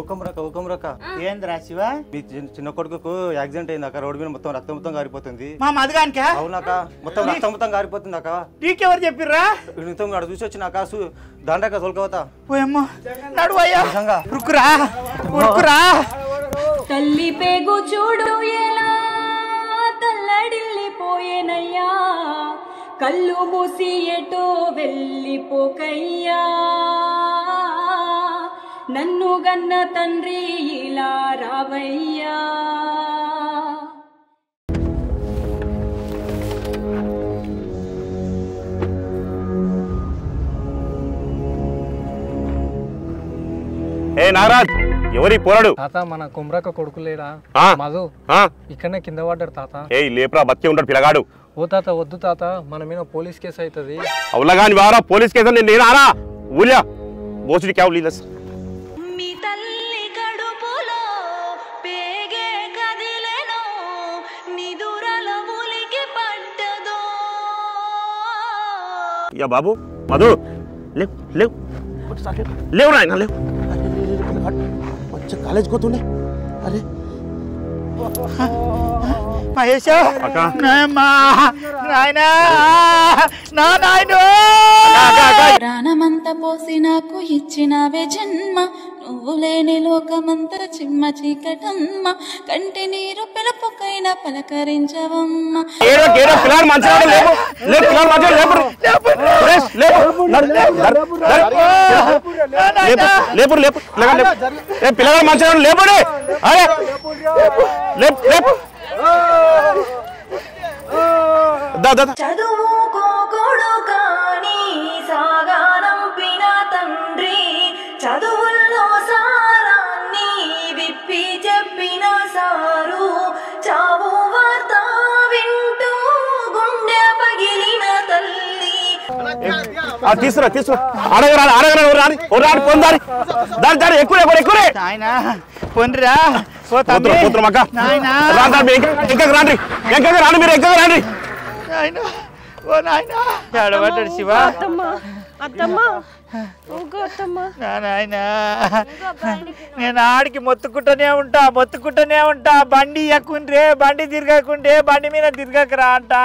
ఊకమ్రక ఏంద్రా శివ మీ చిన్న కొడుకు యాక్సిడెంట్ అయింది అక్క రోడ్డు మీద మొత్తం రక్తం కారిపోతుంది మా మధుగానికా అవునాక మొత్తం రక్తం కారిపోతుంది అక్క నీకెవరు చెప్పిర్రా నిమితం అక్కడ చూసి వచ్చినాక దాండక తోలుకోవతా ఓయమ్మో నడువయ్యా ఉరుకురా తల్లి పేగు చూడు ఎలా తల్లడిల్లిపోయేనయ్యా కళ్ళు మూసి ఎటో వెళ్ళిపోకయ్యా నన్ను గన్న తండ్రి ఇలా రావయ్యా ఏ నారాజ్ ఎవరి పోరాడు తాత మన కుమ్రక కొడుకులేడా మధు ఇక్కడనే కింద పడ్డాడు తాత. ఏ లేపురా బతికే ఉంటాడు పిల్లగాడు. ఓ తాత వద్దు తాత మన మీద పోలీస్ కేసు అవుతుంది. అవులగాని వారా పోలీస్ కేసు నేను ఆరా ఊళ్ళా బోసుడి క్యావ్ లీలస్ మీ తల్లి కడుపులో పేగే కదిలేనో నిదురల ఉలికి పడ్డదో. యా బాబు మధు లేవ్ లేవ్ లేవు నాయన లేవు. కాలేజ్ పోతుండే అరే మహేష్ ప్రాణమంతా పోసి నాకు ఇచ్చినవే జన్మ నువ్వు లేని లోకమంతా చిమ్మ చీకటమ్మ కంటి నీరు పిలుపుకైనా పలకరించవమ్మ. పిల్లగాడు మంచిగా లేపడే చదువుకోకూడు కానీ సాగానంపిన తండ్రి చదువుల్లో సారాన్ని విప్పి చెప్పిన సారు చావు వార్త వింటూ గుండె పగిలిన తల్లి. తీసుకురా తీసుకురా అడగరాని పొందాలి దాని దాని ఎక్కువ ఎక్కువ ఆయన పొందిరా ఇంకా రాండి మీరు ఇంకా రాండి. ఏడబడ్డాడు శివ నేను ఆడికి మొత్తుకుంటూనే ఉంటా బండి ఎక్కుండ్రే బండి తిరగకుండే బండి మీద తిరగకరా అంటా.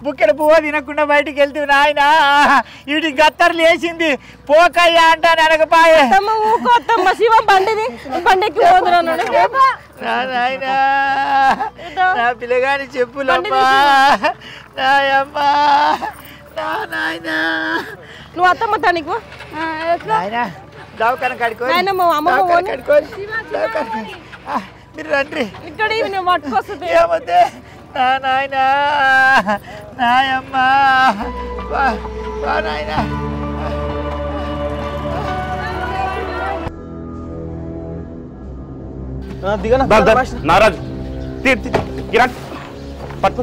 బుక్కెడు పువ్వు తినకుండా బయటికి వెళ్తూ నాయన వీటికి గత్తర్లు వేసింది పోకయ్యా అంటా అనకపాయ నా పిల్లగాని చెప్పులమ్మా నాయమ్మా నాయన నువ్వు అత్తమ్మ తనకు దవాఖాన కడుకోని మీరు రండి ఇక్కడ పట్టుకొస్తుంది ఏమొద్దే నాయన నాయమ్మా నాయన నారాజు పట్టు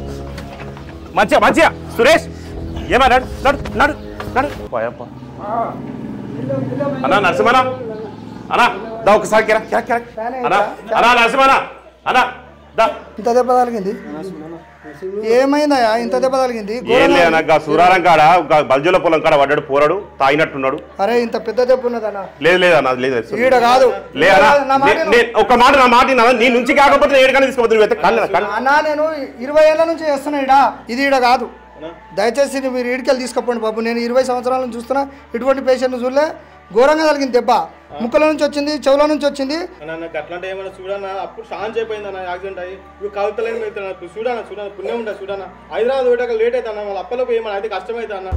మంచిగా మంచిగా సురేష్ ఏమా నడు నడు నడు నడు పోయప్ప అన్నా నరసింహనా అన్నా దా ఒకసారి అన్నా అన్నా నరసింహనా అన్నా ఇంత దెబ్బ తగిలింది ఏమైందయ్యా ఇంత దెబ్బ తగిలింది ఏం లేదన్నా సూరారం కాడ బల్జుల పొలం కాడ పడ్డాడు పోరాడు తాగినట్టున్నాడు. అరే ఇంత పెద్ద దెబ్బ ఉన్నదన్నా లేదు లేదన్నా లేదు ఈడ కాదు ఒక మాట నా మాట నీ నుంచి కాకపోతే ఏడుకన్నా తీసుకోవద్దు అన్నా నేను 20 ఏళ్ళ నుంచి చేస్తున్నా ఈడ ఇది ఈడ కాదు దయచేసి మీరు ఈడికెళ్ళి తీసుకపోండి బాబు. నేను 20 సంవత్సరాల నుంచి చూస్తున్నా ఇటువంటి పేషెంట్ చూడలే ఘోరంగా కలిగింది దెబ్బ ముక్కల నుంచి వచ్చింది చెవుల నుంచి వచ్చింది. అట్లాంటి ఏమైనా చూడనా అప్పుడు షాన్ అయిపోయింది అన్న యాక్సిడెంట్ అయ్యి ఇప్పుడు కలుతలేని వెళ్తున్నా చూడనా పుణ్యం ఉంటుంది చూడనా హైదరాబాద్ పోయాక లేట్ అవుతా అన్న వాళ్ళ అప్పలోపు ఏమైనా అయితే కష్టమైతే అన్న.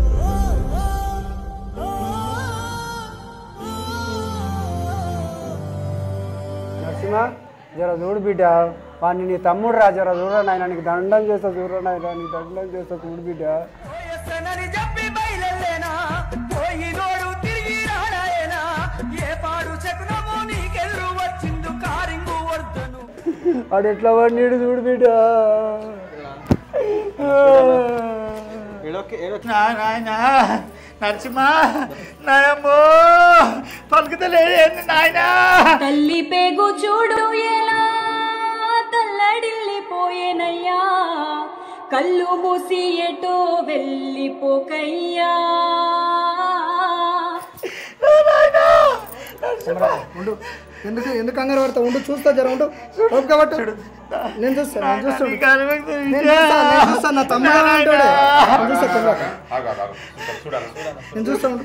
నరసింహ జర చూడు బిడ్డ వాడిని నీ తమ్ముడు రా జర చూడరా నాయన నీకు దండం చేస్తా చూడరా నాయన నీకు దండం చేస్తా చూడు బిడ్డ. వాడు ఎట్లా వాడిని చూడు బిడ్డ. నరసింహ నాయమ్మో పలుకుతలేదు నాయన. తల్లి పేగు చూడు ఎలా తల్లడిల్లిపోయేనయ్యా కళ్ళు మూసి ఎటో వెళ్ళిపోకయ్యా. ఉండు, ఎందుకు కంగారు పడతా? ఉండు, చూస్తా, జర ఉండు, కాబట్టి నేను చూస్తాను నా తమ్ముడు నేను చూస్తాను.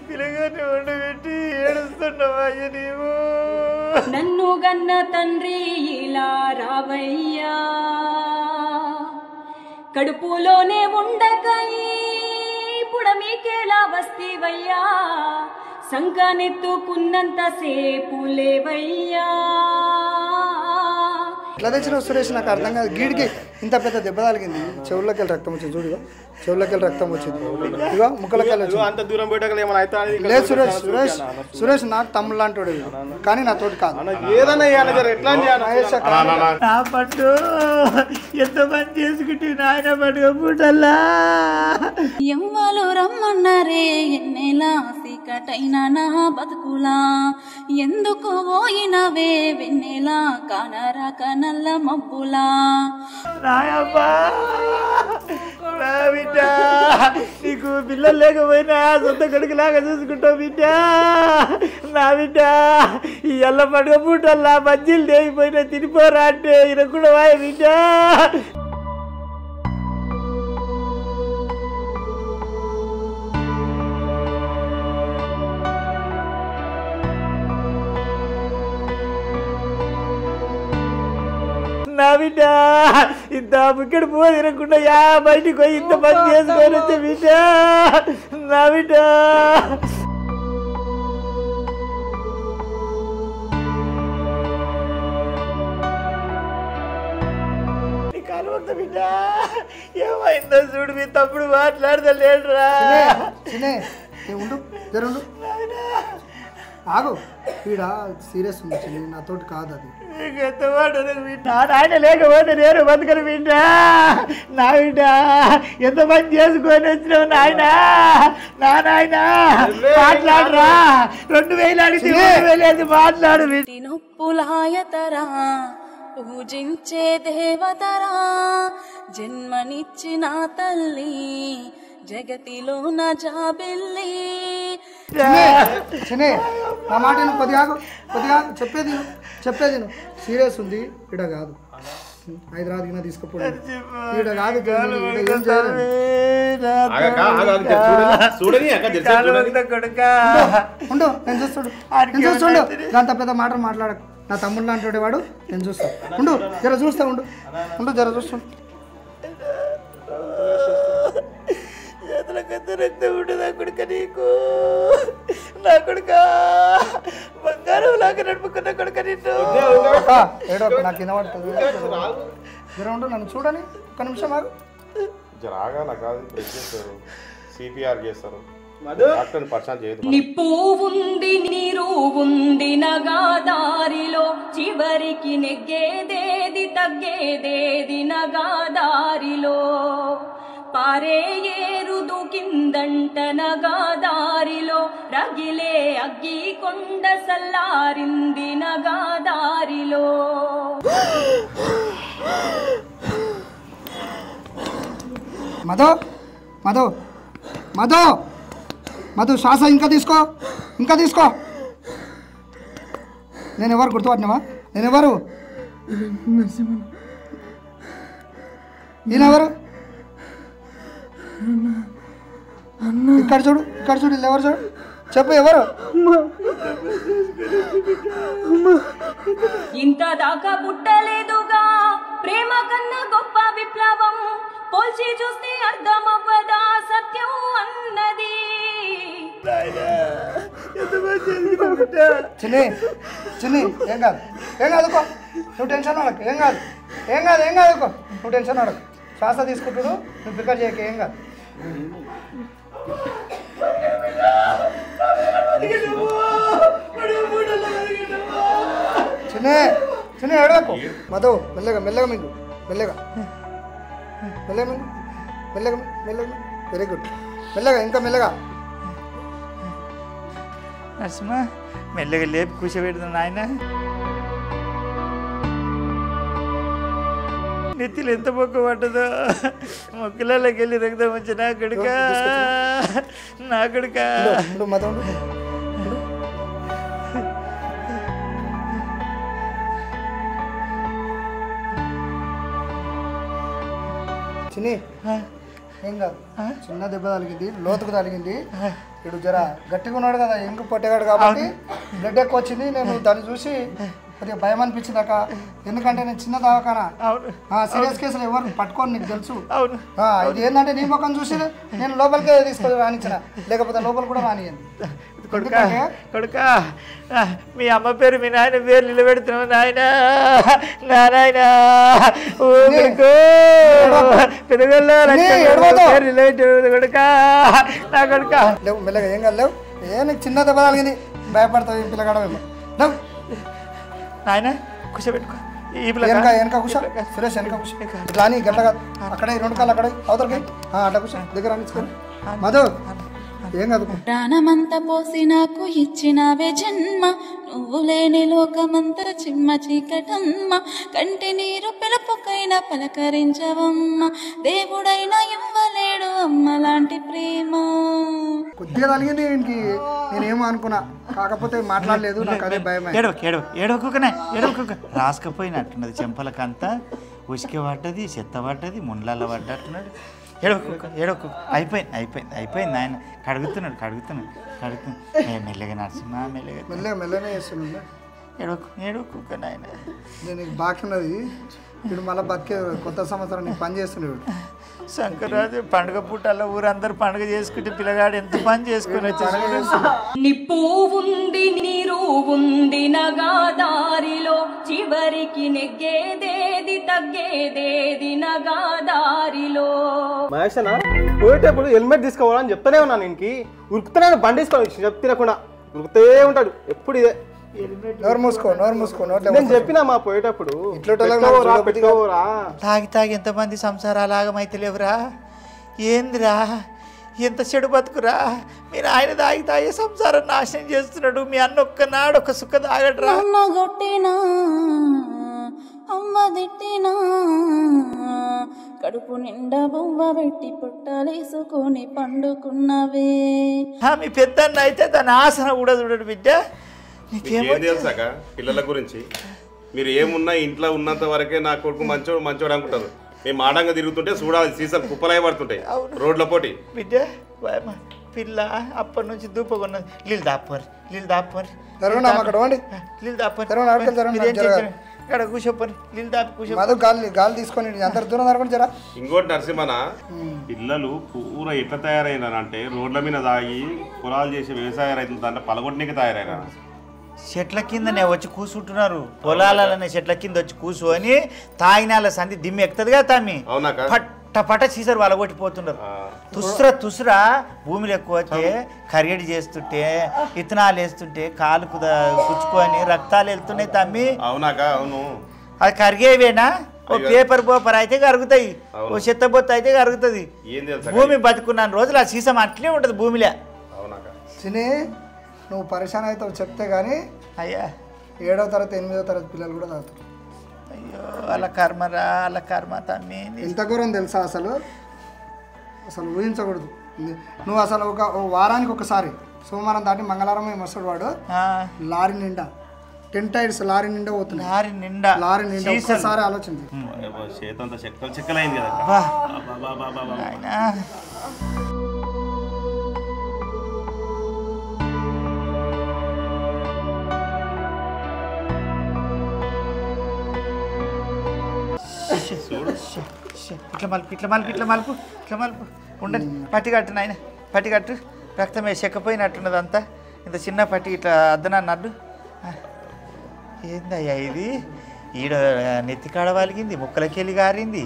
పిల్లగాని వండబెట్టి ఏడుస్తున్నావా నీవు? నన్ను గన్న తండ్రి ఇలా రావయ్యా, కడుపులోనే ఉండకై పుడమీకేలా వస్తీవయ్యా, సంకనెత్తుకున్నంత సేపు లేవయ్యా. ఎట్లా తెచ్చినావు సురేష్? నాకు అర్థం కాదు. గీడికి ఇంత పెద్ద దెబ్బ తగిలింది, చెవుల్లోకి వెళ్ళి రక్తం వచ్చింది. చూడు, చెవుల్లోకి వెళ్ళి రక్తం వచ్చింది. ఇగో ముక్కలకి వెళ్ళి అంత దూరం పోయేటప్పుడు ఏమైనా అవుతా లేదు సురేష్ నాకు తమ్ముడు లాంటి కానీ నా తోటి కాదు. ఏదన్నా ఎట్లా నా పట్టు ఎంత పని చేసుకుంటే నాయన పట్టుక పూటల్లా ఎవ్వలు రమ్మన్నారే ఎన్నెలా సీకటైనా నా బతుకులా, ఎందుకు పోయినవే వెన్నెలా కానరాక నల్ల మబ్బులా. నాయబ్బా నా బిడ్డ, నీకు పిల్లలు లేకపోయినా సొంత కొడుకులాగా చూసుకుంటావు బిడ్డ. నా బిడ్డ ఈ ఎల్ల పడుగ పూటల్లా మధ్యలు లేకపోయినా తినిపోరా అంటే ఈయన కూడా వాయ బిడ్డ. నా బిడ్డ ఇంత ముక్కడు పో తినకుండా బయటికి పోయి ఇంత పని చేసుకొని వచ్చే బిడ్డ. నా బిడ్డ కలవద్ద బిడ్డ, ఏమైందో చూడు, మీ తప్పుడు మాట్లాడతలేడురా. ఉండు, జరుండు, ఆగు. ఈడ సీరియస్ ఉంది, నాతోటి కాదు అది. ఆయన లేకపోతే నేను బతకను బిడ్డ. నా బిడ్డ ఎంత పని చేసుకొని వచ్చినావు నాయన. నా నాయన మాట్లాడరా, 2000 అడిగితే 2000 మాట్లాడు. నొప్పులాయతరా పూజించే దేవతరా, జన్మనిచ్చిన తల్లి జగతిలో నా జాబిల్లి. నా మాట కొద్దిగా చెప్పేది సీరియస్ ఉంది. ఈడ కాదు, హైదరాబాద్కి తీసుకుపోయి ఈడ కాదు. ఉండు, నేను చూస్తుండు. అంత పెద్ద మాటలు మాట్లాడకు. నా తమ్ముడు లాంటి వాడు, నేను చూస్తా. ఉండు, జర చూస్తా. ఉండు జర చూస్తుండు. రక్తం ఉండదు నా కొడుక నీకు. నా కొడుక బంగారం లాగా నడుపుకున్న కొడుక నిన్ను. ఏడో నాకు కింద పడుతుంది. జర ఉండు, నన్ను చూడని ఒక్క నిమిషం ఆగు. జరాగా నాకు సిపిఆర్ చేస్తారు. నిప్పు ఉంది నీరు ఉంది నగా దారిలో, చివరికి నెగ్గేదేది తగ్గేదేది నగా దారిలో, పారే ఏరుదు కిందంట నగా దారిలో, రగిలే అగ్గి కొండ సల్లారింది నగా దారిలో. మధు మధు మధు మధు శ్వాస ఇంకా తీసుకో. నేను ఎవరు గుర్తుపట్టినావా? నేను ఎవరు? నేనెవరు? ఇక్కడ చూడు, ఎవరు చూడు, చెప్పు ఎవరు? ఇంత దాకా పుట్టలేదుగా ప్రేమ కన్నా గొప్ప విప్లవం, పోల్చి చూస్తే అర్థమవ్వదా సత్యం అన్నది. చిన్ని ఏం కాదు నువ్వు టెన్షన్ పడకు. ఏం కాదు నువ్వు టెన్షన్ పడకు. శ్వాస తీసుకుంటుడు, నువ్వు ప్రిపేర్ చేయక. ఏం కాదు. చిన్న ఏడవకు. మధు మెల్లగా మింగు. Very good. ఇంకా మెల్లగా. నరసింహ మెల్లగా లేపి కూర్చోబెడుతున్నా ఆయన. నెత్తిలు ఎంత మొక్క పట్టదో మొక్కలకి వెళ్ళి రక్తం వచ్చి నా కొడుక నా కొడుక చిన్ని ఏం కాదు చిన్న దెబ్బ తగిలింది లోతుకు తగిలింది ఇడు జర గట్టిగా ఉన్నాడు కదా ఇంక పొట్టగాడు కాబట్టి బ్లడ్ ఎక్కువ వచ్చింది నేను దాన్ని చూసి కొద్దిగా భయం అనిపించింది అక్క ఎందుకంటే నేను చిన్న దవాఖానా సీరియస్ కేసులు ఎవరు పట్టుకోని నీకు తెలుసు ఇది ఏంటంటే నీ ముఖం చూసి నేను లోపలికే తీసుకొని రానిచ్చిన లేకపోతే లోపల కూడా రానియండి కొడుకా కొడుకా మీ అమ్మ పేరు మీ నాయన పేరు నిలబెడుతున్నావు నాయన నా నాయన కొడుకా నా కొడుకా లేవు మెల్లగా ఏం కాదు లేవు నీకు చిన్న దెబ్బ తగిలింది భయపడతావు ఈ పిల్లగాడ లేవు నాయన కూర్చోబెట్టుకో ఈ వెనక కూర్చో సురేష్ వెనక కూర్చో ఇట్లా అని గంట కాదు అక్కడే 2 కాళ్ళు అక్కడే అవతలకి అట్లా కూర్చో దగ్గర అనిచ్చుకొని మధు ఏం కాదు ప్రాణమంతా పోసి నాకు ఇచ్చినవే జన్మ నువ్వు లేని లోకమంతా చిమ్మ చీకటమ్మ కంటి నీరు పిలుపుకైనా పలకరించవమ్మ దేవుడైనా ఇవ్వలేడు అమ్మ లాంటి ప్రేమ కొద్దిగా తగిలింది వీనికి నేనేమో అనుకున్నా కాకపోతే మాట్లాడలేదు నాకు అదే భయం ఏడవకుకనే రాసుకపోయినట్టున్నది చెంపలకంతా ఉసికి పడ్డది చెత్త పడ్డది ముండ్లల్ల పడ్డట్టున్నాడు ఏడవకు అయిపోయింది ఆయన కడుగుతున్నాడు మెల్లగా నరసింహ మెల్లగానే చేస్తున్నాడు ఏడవకు నాయన నేను బాకీ ఉన్నది ఇప్పుడు మళ్ళీ బతికే కొత్త సంవత్సరం నీకు పని చేస్తున్నాడు శంకరాజు పండుగ పూటల్లో ఊరందరూ పండుగ చేసుకుంటే పిల్లగాడు ఎంత పని చేసుకుని నిప్పు ఉంది నీరు ఉంది నగాదారిలో చివరికి నెగ్గేదేది తగ్గేదేది నగాదారిలో మహేషనా పోయేటప్పుడు హెల్మెట్ తీసుకోవాలని చెప్తానే ఉన్నాను ఇంకి ఉరుకుతున్నాను బండి తీసుకోవాలి చెప్తినకుండా ఉరుకుతే ఉంటాడు ఎప్పుడు ఇదే నోరు మూసుకో నేను చెప్పినా మా పోయేటప్పుడు తాగి ఎంతమంది సంసారాలు ఆగమైతలేవురా ఏందిరా ఎంత చెడు బతుకురా మీరు ఆయన తాగి సంసారం నాశనం చేస్తున్నాడు మీ అన్న ఒక్కనాడు ఒక సుఖ తాగడరా అమ్మ గొట్టినా అమ్మ తిట్టినా కడుపు నిండా బొమ్మ పెట్టి పుట్టలేసుకొని పండుకున్నవే మీ పెద్దన్న అయితే తన ఆసన కూడా చూడడు బిడ్డ ఏం తెలుసాక పిల్లల గురించి మీరు ఏమున్నా ఇంట్లో ఉన్నంత వరకే నా కొడుకు మంచోడు అనుకుంటారు మేము ఆడంగా తిరుగుతుంటే చూడాలి సీసాలు కుప్పలై పడుతుంటాయి రోడ్ల పోటీ బిడ్డ పిల్ల అప్పటి నుంచి దూపకున్నది నీళ్ళు దాపోరు ఇక్కడ కూర్చోపోరు నీళ్ళు దాపి గాలి తీసుకొని అందరు దూరం జరగండి జరా ఇంకోటి నరసింహన పిల్లలు పూర ఎట్లా తయారైనారంటే రోడ్ల మీద తాగి పొలాలు చేసే వ్యవసాయ రైతులు దాంట్లో పలగొట్టడానికి తయారైనా చెట్ల కిందనే వచ్చి కూర్చుంటున్నారు పొలాలనే చెట్ల కింద వచ్చి కూర్చొని తాగినాల సంధి దిమ్మి ఎక్కుతుందిగా తమ్మి పట్ట సీసరు వలగొట్టిపోతున్నారు తుస్రా భూమిలో ఎక్కువ వచ్చి కరియడి చేస్తుంటే ఇత్తనాలు వేస్తుంటే కాలుకు కుచ్చుకొని రక్తాలు వెళ్తున్నాయి తమ్మి అవును అది కరిగేవేనా ఓ పేపర్ అయితే కరుగుతాయి ఓ చెత్తబొత్త అయితే కరుగుతుంది భూమి బతుకున్న రోజులు ఆ సీసం అట్లే ఉంటుంది భూమిలో నువ్వు పరిశాన్ అవుతావు చెప్తే కానీ అయ్యా 7వ తరగతి 8వ తరగతి పిల్లలు కూడా తాగుతారు అయ్యో అలా కర్మ తమ్మి ఎంత ఘోరం తెలుసా అసలు ఊహించకూడదు నువ్వు అసలు ఒక వారానికి ఒకసారి సోమవారం దాటి మంగళవారం వస్తాడు వాడు లారీ నిండా 10 టైర్స్ లారీ నిండా పోతుంది లారీ నిండా ఒకసారి ఆలోచించి ఇట్లా మలుపు ఉండదు పట్టి కట్టు నాయన పట్టి కట్టు రక్తమే చెక్కపోయినట్టున్నది అంతా ఇంత చిన్న పట్టి ఇట్లా అద్దనన్నాడు ఏందయ్యా ఇది ఈడ నెత్తికాడ వాలిగింది ముక్కలకెళ్ళి గారింది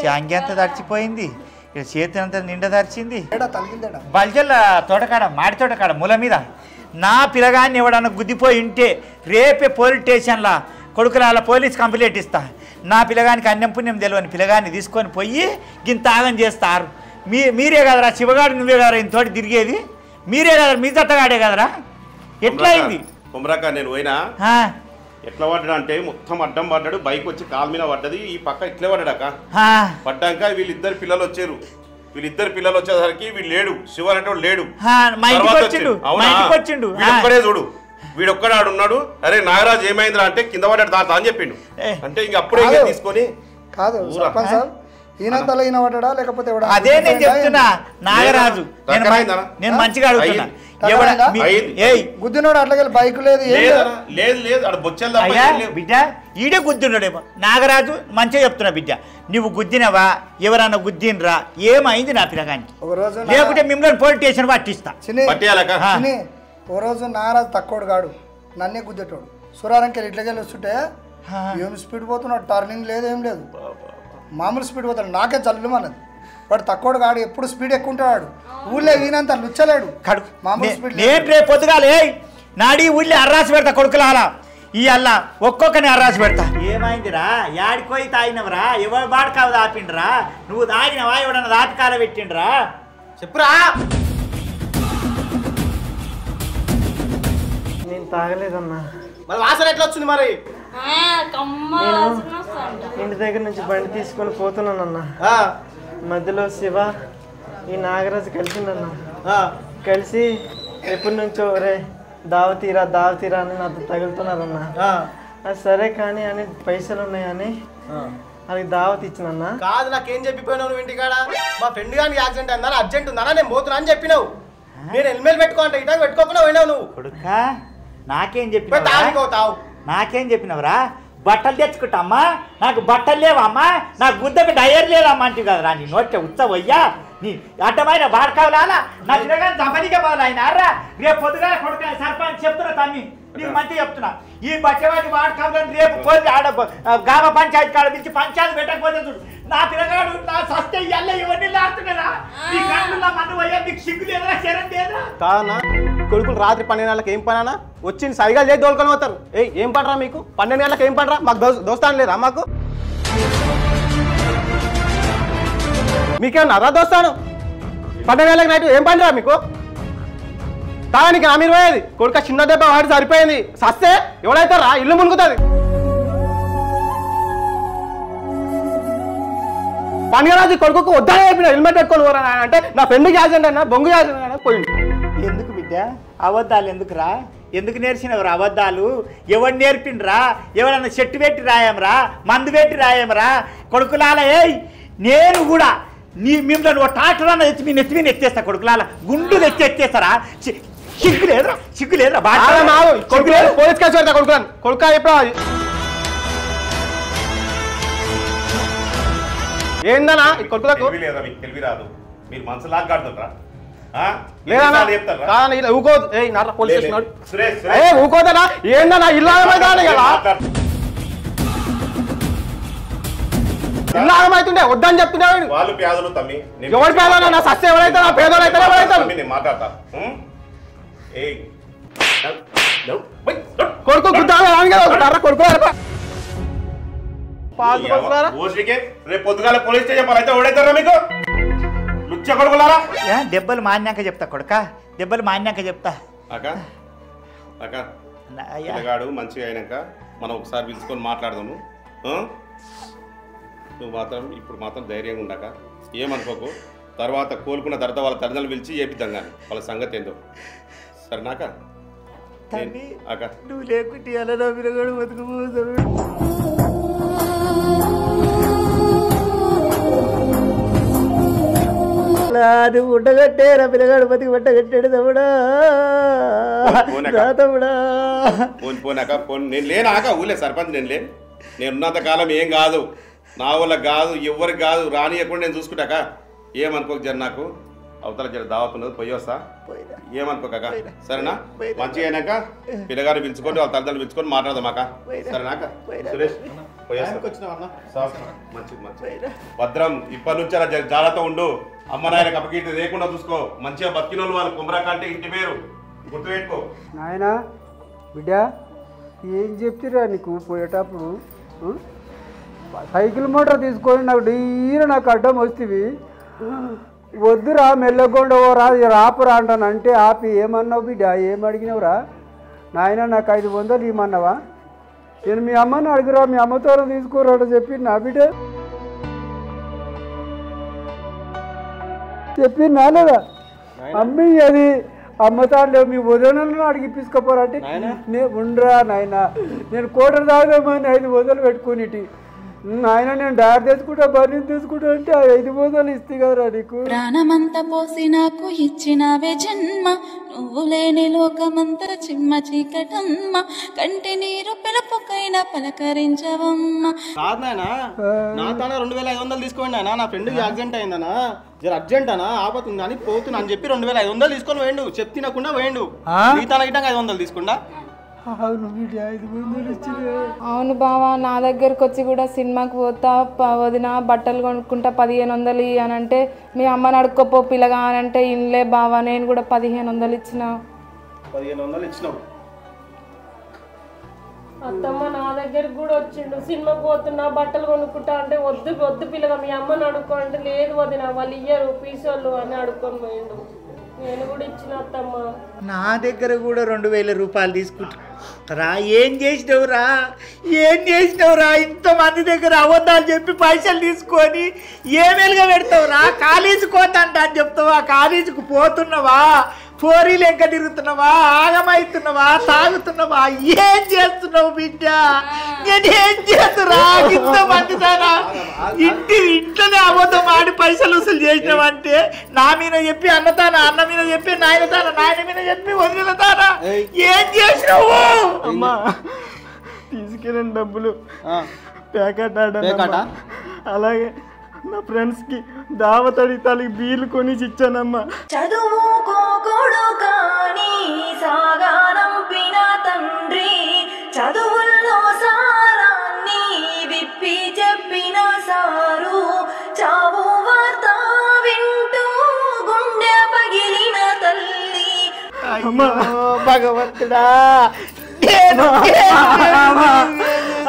శాంగి అంతా దడిచిపోయింది ఇక్కడ చేతి అంతా నిండా దరిచింది బల్జల్ల తోటకాడ మాడి తోటకాడ మూల మీద నా పిల్లగాన్ని ఎవడన్నా గుద్దిపోయి ఉంటే రేపే పోలీస్ స్టేషన్లో కొడుకుల పోలీస్ కంప్లైంట్ ఇస్తా నా పిల్లగానికి అన్నం పుణ్యం తెలియని పిల్లగాన్ని తీసుకొని పోయి గింత ఆగం చేస్తారు మీరే కదరా శివగాడు నువ్వే కదరా ఇంతోటి తిరిగేది మీరే కదరా మీ జట్టగాడే కదరా ఎట్లా అయింది కుమరాక నేను పోయినా ఎట్లా పడ్డాడు అంటే మొత్తం అడ్డం పడ్డాడు, బైక్ వచ్చి కాలు మీద పడ్డది, ఈ పక్క ఇట్లే పడ్డాక పడ్డాక వీళ్ళిద్దరు పిల్లలు వచ్చారు. వీళ్ళిద్దరు పిల్లలు వచ్చేసరికి వీళ్ళు లేడు, శివ అనేటోడు లేడు. వీడొక్కడే చూడు, వీడొక్కడే ఆడున్నాడు. అరే నాగరాజు ఏమైందిరా అంటే కింద పడ్డాడు తాత అని చెప్పిండు. అంటే ఇంక అప్పుడే తీసుకొని కాదు సర్పంచ్ సాబ్ ఈయన తల ఈయన పడ్డా లేకపోతే అదే నేను చెప్తున్నా. నాగరాజు నేను మంచిగా అడుగుతున్నా, గుద్దినోడు అట్లా బైక్ లేదు బిడ్డ ఈడే గుద్దిన్నాడేమో. నాగరాజు మంచిగా చెప్తున్నా బిడ్డ, నువ్వు గుద్దినవా ఎవరన్నా గుద్దినరా ఏమైంది నా పిల్లగానికి, లేకుంటే మిమ్మల్ని పోలీస్ స్టేషన్ పట్టిస్తా. ఓ రోజు నాగరాజు తక్కువడు కాడు, నన్నే గుద్దేటోడు. సురారంకెళ్ళి ఇట్లకెళ్ళి వస్తుంటే ఏం స్పీడ్ పోతున్నాడు, టర్నింగ్ లేదు ఏం లేదు, మామూలు స్పీడ్ పోతాడు. నాకే చల్లుమన్నది. వాడు తక్కువడు కాడు, ఎప్పుడు స్పీడ్ ఎక్కువ ఉంటాడు. ఊళ్ళో ఈయనంత లుచ్చలేడు, మామూలు స్పీడ్. నేను రేపు పొద్దుగాలే నాడి ఊళ్ళో అర్రాసి పెడతా కొడుకులాలా, ఈ అల్లా ఒక్కొక్కని అర్రాసి పెడతా. ఏమైందిరా యాడిపోయి తాగినవరా, ఎవరు బాడకావు దాపిండ్రా, నువ్వు తాగినవా ఎవడన్నా దాపికాల పెట్టిండ్రా చెప్పురా. నేను తాగలేదన్నా. మరి వాసన ఎట్లా వచ్చింది మరి? ఇంటి దగ్గర నుంచి బండి తీసుకొని పోతున్నానన్నా, మధ్యలో శివ ఈ నాగరాజు కలిసిందన్నా. కలిసి ఎప్పటి నుంచో రే దావతీరా దావతీరా అని నాతో తగులుతున్నారన్నా. సరే కానీ అని పైసలు ఉన్నాయని అది దావత్ ఇచ్చినన్నా. కాదు నాకేం చెప్పిపోయినావు నువ్వు ఇంటికాడ? మా ఫ్రెండ్ గారికి యాక్సిడెంట్ అయిందా, అర్జెంట్ ఉందా, నేను పోతున్నా అని చెప్పినావు. నేను హెల్మెట్ పెట్టుకోంటే ఇటా పెట్టుకోకుండా పోయినావు నువ్వు. కొడుకా నాకేం చెప్పినావు? నాకేం చెప్పినవరా? బట్టలు తెచ్చుకుంటామ్మా, నాకు బట్టలు లేవమ్మా, నాకు గుద్దకి డయర్ లేదమ్మా అంటే కదరా నీ నోటే ఉత్సవయ్యా. నీ అడ్డమైన బాడకావులాలా నా తిరగాని దమనిగా మొదలైనారా. రేపు పొద్దుగా కొడుకు సర్పంచ్ చెప్తున్నా తమ్మి, నీకు మంచిగా చెప్తున్నా. ఈ బట్టవాడి వాడకావులను రేపు పోయి ఆడ గ్రామ పంచాయతీ కాడ పిలిచి పంచాయతీ పెట్టకపోతే చూడు నా తిరగాడు నా సస్తే ఎల్ల ఇవన్నీ లాడుతున్నారా. నీ కళ్ళు మన్ను పోయా, నీకు సిగ్గు లేదురా, శరం లేదురా. కాదన్నా కొడుకులు రాత్రి 12 గంటలకు ఏం పని అన్నా వచ్చింది సరిగా చేసి దోలుకొని పోతారు. ఏం పడరా మీకు? 12 గంటలకు ఏం పడరా? మాకు దోస్తాను లేదా మాకు? మీకేమన్నా అదా దోస్తాను? 12 గంటలకు నైట్ ఏం పనిరా మీకు? తాగానికి నా మీరు పోయేది కొడుక చిన్న దెబ్బ వాడి సరిపోయింది. సస్తే ఎవడైతారా ఇల్లు మునుగుతుంది. పండుగరాజు కొడుకు వద్దానే చెప్పిన హెల్మెట్ పెట్టుకొని పోరా అంటే నా ఫ్రెండ్కి యాక్సిడెంట్ అయినా బొంగు యాక్సిడెంట్ అయినా పోయింది. ఎందుకు బిడ్డ అబద్ధాలు ఎందుకురా? ఎందుకు నేర్చినవరా అబద్ధాలు? ఎవరు నేర్పిండ్రా? ఎవరన్నా చెట్టు పెట్టి రాయంరా, మందు పెట్టి రాయంరా కొడుకులాల. నేను కూడా మిమ్మల్ని ఒక ట్రాక్టర్ అన్న తెచ్చి మీ నెత్తి మీద ఎత్తేస్తా కొడుకులాల, గుండు తెచ్చి ఎత్తేస్తారా? సిగ్గు లేదురా, సిగ్గు లేదురా. పోలీస్ కేసు పెడతా కొడుకుని. కొడుకు ఎప్పుడు ఏందన్నా కొడుకులకు తెలివి రాదు, మీరు మనసు లాగాడుతుంటారా? ఊకోదనా ఏందన్నా ఇల్లాగమైతే ఇల్లాగమైతుండే వద్దని చెప్తున్నాడు. వాళ్ళు పేదలు తమ్మి, ఎవరి పేదలు నా సస్య ఎవరైతే పేదలు అయితే నేను మాట్లాడతా. కొడుకు కొడుకు రేపు పొద్దుగాల పోలీస్ స్టేషన్ అయితే ఓడైతారా మీకు? లుచ్చ కొడుకులారా. దెబ్బలు మాన్యాక చెప్తా కొడుక, దెబ్బలు మాన్యాక చెప్తా. పిల్లగాడు మంచిగా అయినాక మనం ఒకసారి పిలుచుకొని మాట్లాడదాము. నువ్వు మాత్రం ఇప్పుడు మాత్రం ధైర్యంగా ఉండక ఏమనుకోకు. తర్వాత కోలుకున్న తర్వాత వాళ్ళ తల్లిదండ్రులు పిలిచి చేపిద్దాం కానీ వాళ్ళ సంగతి ఏందో. సరేనాక నువ్వు లేకుంటే ఎలా పిల్లగాడు బతుకుపోతాడు. నువ్వు ఉండగట్టేరా పిల్లగాడు బతికి పట్టగట్టాడు తమ్ముడా. నేను లేనాక ఊలే సర్పంచ్ నేను లేను. నేను ఉన్నంత కాలం ఏం కాదు, నా వల్ల కాదు, ఎవరికి కాదు, రానియకుండా నేను చూసుకుంటాక. ఏమనుకోక జర నాకు అవతల జర దావత్ ఉన్నది పోయి వస్తా, ఏమనుకోక సరేనా? మంచిగా అయినాక పిల్లగారిని పిలుచుకొని వాళ్ళ తల్లిదండ్రులు పిలుచుకొని మాట్లాడదామాక సరేనాక? సురేష్ మంచిది మంచిది భద్రం. ఇప్పటి నుంచి అలా జాగ్రత్త ఉండు. అమ్మ నాయనకు అప్పకీర్తి లేకుండా చూసుకో. మంచిగా బతికిన వాళ్ళు కుమరాక అంటే ఇంటి పేరు గుర్తుపెట్టుకో. నాయనా బిడ్డ ఏం చెప్తురా నీకు పోయేటప్పుడు? సైకిల్ మోటార్ తీసుకొని నాకు డీర నాకు అడ్డం వస్తుంది. వద్దురా మెల్లగొండవరా రాపురా అంటాను అంటే ఆపి ఏమన్నావు బిడ్డ? ఏం అడిగినవురా నాయన? నాకు 500 ఇవ్వమన్నావా? నేను మీ అమ్మని అడుగురా, మీ అమ్మతో తీసుకోరాట చెప్పి నా బిడ్డ చెప్పి నాలేదా అమ్మి అది అమ్మతాడు మీ వదనలను అడిగి తీసుకుపోరంటే ఉండరా నాయన నేను కోటర్ తాగుదామని 5 బోతలు పెట్టుకుని నాయన నేను డైర్ తెచ్చుకుంటా బర్నీ తీసుకుంటా అంటే 5 బోతలు ఇస్తే కదరా నీకు. ప్రాణమంతా పోసి నాకు ఇచ్చినవే జన్మ నువ్వు లేని లోకమంతా చిమ్మ చీకటమ్మ కంటి నీరు పిలుపుకైనా పలకరించవమ్మ. కాదు నాయనా నా తాన 2500 తీసుకోండి నాయన నా ఫ్రెండ్కి యాక్సిడెంట్ అయిందనా జర అర్జెంట్ అనా ఆపతుంది అని పోతున్నా అని చెప్పి 2500 తీసుకొని వేయండు చెప్పి తినకుండా వేయండు నీ తన గిట్టంగా 500 తీసుకుండా. అవును బావా నా దగ్గరకు వచ్చి కూడా సినిమాకి పోతా వదిన బట్టలు కొనుక్కుంటా 1500 అని అంటే మీ అమ్మని అడుక్కోపో పిల్లగా అని అంటే ఇన్లే బావా నేను కూడా 1500 ఇచ్చిన. 1500 ఇచ్చినావు. అత్తమ్మ నా దగ్గరకు కూడా వచ్చిండు సినిమాకి పోతున్నా బట్టలు కొనుక్కుంటా అంటే వద్దు వద్దు పిల్లగా మీ అమ్మని అడుక్కో అంటే లేదు వదిన వాళ్ళు ఇయ్యరు పీసోళ్ళు అని అడుక్కొని పోయిండు. నేను కూడా ఇచ్చిన అత్తమ్మ. నా దగ్గర కూడా 2000 రూపాయలు తీసుకుంటారా? ఏం చేసినవురా ఇంతమంది దగ్గర అబద్ధాలు చెప్పి పైసలు తీసుకొని ఏమేలుగా పెడతావురా? కాలేజీకి పోతాంట అని చెప్తావా? కాలేజీకి పోతున్నావా? పోరీ లెక్క తిరుగుతున్నావా? ఆగమవుతున్నావా? తాగుతున్నావా? ఏం చేస్తున్నావు బిడ్డ? నేనేం చేస్తున్నా? ఇంతమంది తానా ఇంట్లోనే అబద్ధం ఆడి పైసలు వసూలు చేసినావంటే నా మీద చెప్పి అన్నతానా, అన్న మీద చెప్పి నాయన తానా, నాయన మీద చెప్పి వదిలిన తానా? ఏం చేసినావు? అమ్మా తీసుకెళ్ళిన డబ్బులు ప్యాకెట్ ఆడా అలాగే నా ఫ్రెండ్స్కి దావతడి తల్లికి బీలు కొని ఇచ్చానమ్మా. చదువుకోకూడు కానీ సాగానంపిన తండ్రి చదువుల్లో సారాన్ని విప్పి చెప్పిన సారు చావు వార్త వింటూ గుండె పగిలిన తల్లి. భగవంతుడా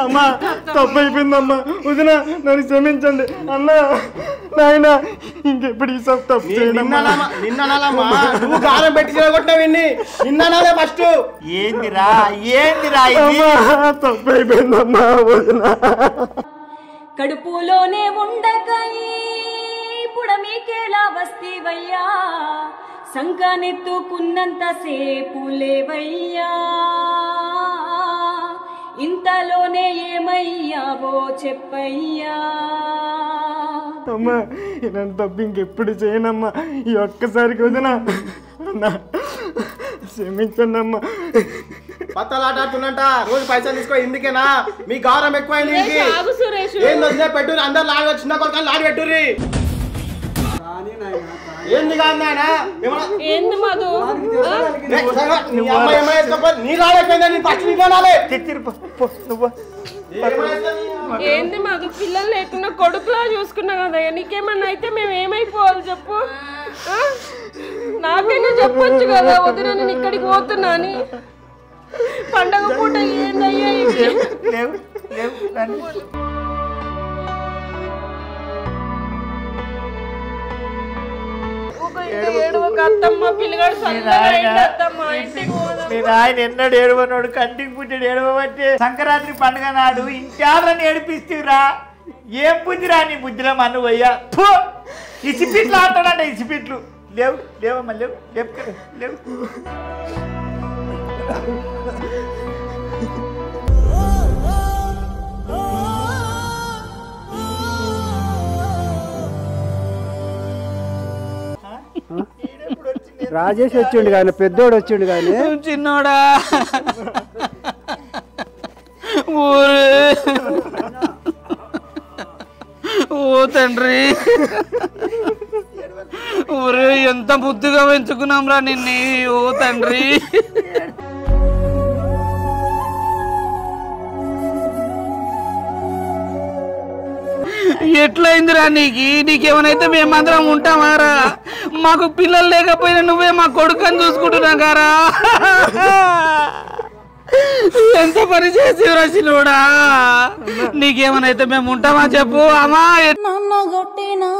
అమ్మా తప్పైపోయిందమ్మా వదిన నన్ను క్షమించండి అన్న నాయన ఇంకెప్పుడు ఈ సబ్ తప్పు నువ్వు గాలం పెట్టి కొట్టినవి నిన్ననాలే ఫస్ట్. ఏందిరా తప్పైపోయిందమ్మా వదిన. కడుపులోనే ఉండకై పుడమీకేలా వస్తేవయ్యా సంకనెత్తుకున్నంత సేపు లేవయ్యా ఇంతలోనే ఏమయ్యావో చెప్పయ్యా. అమ్మా ఇలాంటి తప్పు ఇంకెప్పుడు చేయనమ్మా. ఈ ఒక్కసారికి వదిన క్షమించండి అమ్మా. పత్తలాడుతున్నట రోజు పైసలు తీసుకో ఇందుకేనా మీ గౌరవం ఎక్కువైంది. ఏం వదిలే పెట్టు అందరు లాగా చిన్న కొడుకు లాడి పెట్టుర్రి. ఏంది కాదు ఏంది మధు నీ రాలేకపోయింది ఫస్ట్ ఏంది మధు పిల్లలు లేకుండా కొడుకులా చూసుకున్నా కదా నీకేమన్నా అయితే మేము ఏమైపోవాలి చెప్పు. నాకైనా చెప్పొచ్చు కదా వదిన నేను ఇక్కడికి పోతున్నా అని. పండగ పూట ఏందయ్యా మీ నాయన ఎన్నడు ఏడవనాడు కంటికి పుట్టాడు ఏడవబట్టే సంక్రాంతి పండుగ నాడు ఇంటాలని ఏడిపిస్తురా. ఏం బుద్ధిరా నీ బుద్ధిలో మన్ను పోయ్యా ఇసిపిట్లు ఆడతాడంట ఇసిపిట్లు. లేవమ్మా లేవు. రాజేష్ వచ్చిండు కానీ పెద్దోడు వచ్చిండు కానీ చిన్నోడా ఓ తండ్రి ఊరే ఎంత బుద్ధిగా పెంచుకున్నాం రా నిన్ను. ఓ తండ్రి ఎట్లయిందిరా నీకేమైనా మేమందరం ఉంటామారా? మాకు పిల్లలు లేకపోయినా నువ్వే మా కొడుకుని చూసుకుంటున్నా గారా. ఎంత పని చేసేవరా చిన్నోడా? నీకేమైనా మేము ఉంటామా చెప్పు. అమ్మా నాన్న కొట్టినా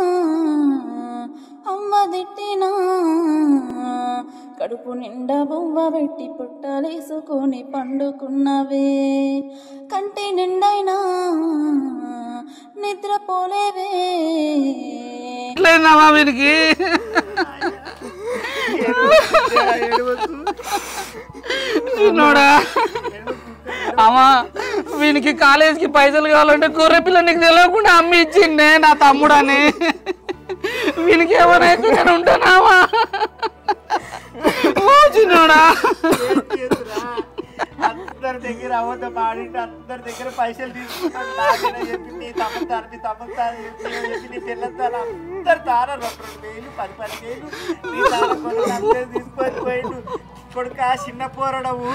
అమ్మ తిట్టినా కడుపు నిండా బొవ్వ పెట్టి పుట్టలేసుకొని పండుకున్నవే కంటి నిండైనా నిద్రపోలేవే వీరికి అమ్మా వీనికి కాలేజీకి పైసలు కావాలంటే గొర్రె పిల్ల నీకు తెలియకుండా అమ్మి ఇచ్చిండే నా తమ్ముడని వీనికి ఎవరైతే నేను ఉంటానామా చిన్నోడా అందరి దగ్గర అబద్ధం ఆడిండు అందరి దగ్గర పైసలు తీసుకుంటాడు నాకనే చెప్పి నీ తమ్ముతారు చెప్పి నీ తెల్లంతాను అందరు తార 2,000 10,000 నీ తార కొన్ని అందరూ తీసుకొని పోయిండు కొడుక చిన్న పోరడవు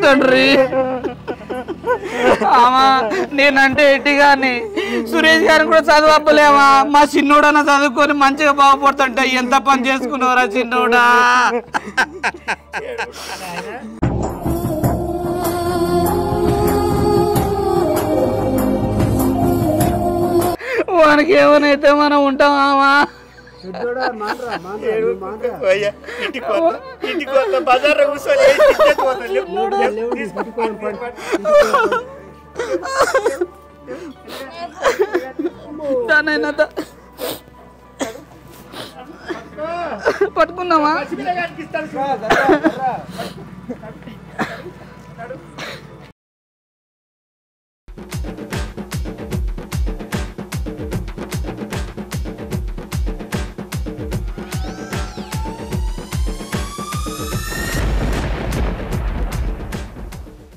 తండ్రి ఆమా నేనంటే ఎట్టి గాని సురేష్ గారిని కూడా చదువు అప్పలేమా మా చిన్నోడన్నా చదువుకొని మంచిగా బాగుపడుతుంటా ఎంత పని చేసుకున్నావురా చిన్నోడా వానికి ఏమనైతే మనం ఉంటామా బజార్ పట్టుకుందామా